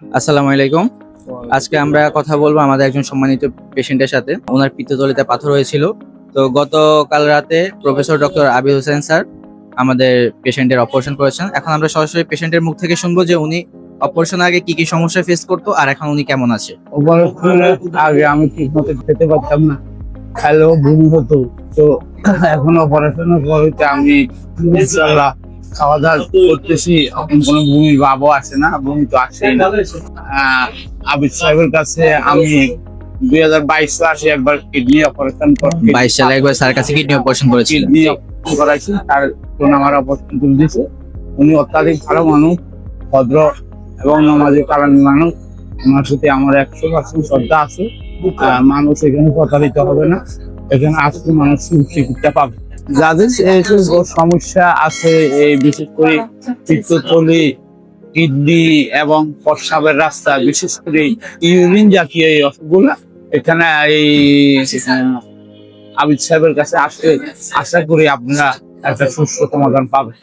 আসসালামু আলাইকুম। আজকে আমরা কথা বলবো আমাদের একজন সম্মানিত পেশেন্টের সাথে। ওনার পিত্তথলিতে পাথর হয়েছিল। তো গতকাল রাতে professor doctor Abir Hossain sir আমাদের পেশেন্টের অপারেশন করেছেন। এখন আমরা সরাসরি পেশেন্টের মুখ থেকে শুনবো যে উনি অপারেশনের আগে কি কি সমস্যা ফেস করতো আর এখন উনি কেমন আছে। অপারেশনের আগে আমি ঠিক মতো খেতে পারতাম না, খাইলেও বমি হতো। তো এখন অপারেশনের পর হইতে আমি ইনশাআল্লাহ খাওয়া দাওয়া করতেছি, এখন কোনো বমির ভাবও আসে না, বমি তো আসেই না। আবিদ সাহেবের কাছে আমি 2022 সালে একবার কিডনি অপারেশন 22 সালে একবার স্যার কাছে কিডনি অপারেশন করেছিলেন। কিডনি করাইছি, তার জন্য আমার অপারেশন করে দিয়েছে। উনি অত্যাধিক ভালো মানুষ, ভদ্র এবং নামাজি কালামী মানুষ। ওনার প্রতি আমার 100% শ্রদ্ধা আছে। মানুষ এখানে প্রতারিত হবে না, এখানে আসলে মানুষ চিকিৎসা পাবে। যাদের এই সমস্যা আছে, এই বিশেষ করে পিত্তথলি, কিডনি এবং প্রস্রাবের রাস্তা, বিশেষ করে ইউরিন জাতীয় এই অসুখগুলো, এখানে এই আবিদ সাহেবের কাছে আসলে আশা করি আপনারা একটা সুস্থ সমাধান পাবেন।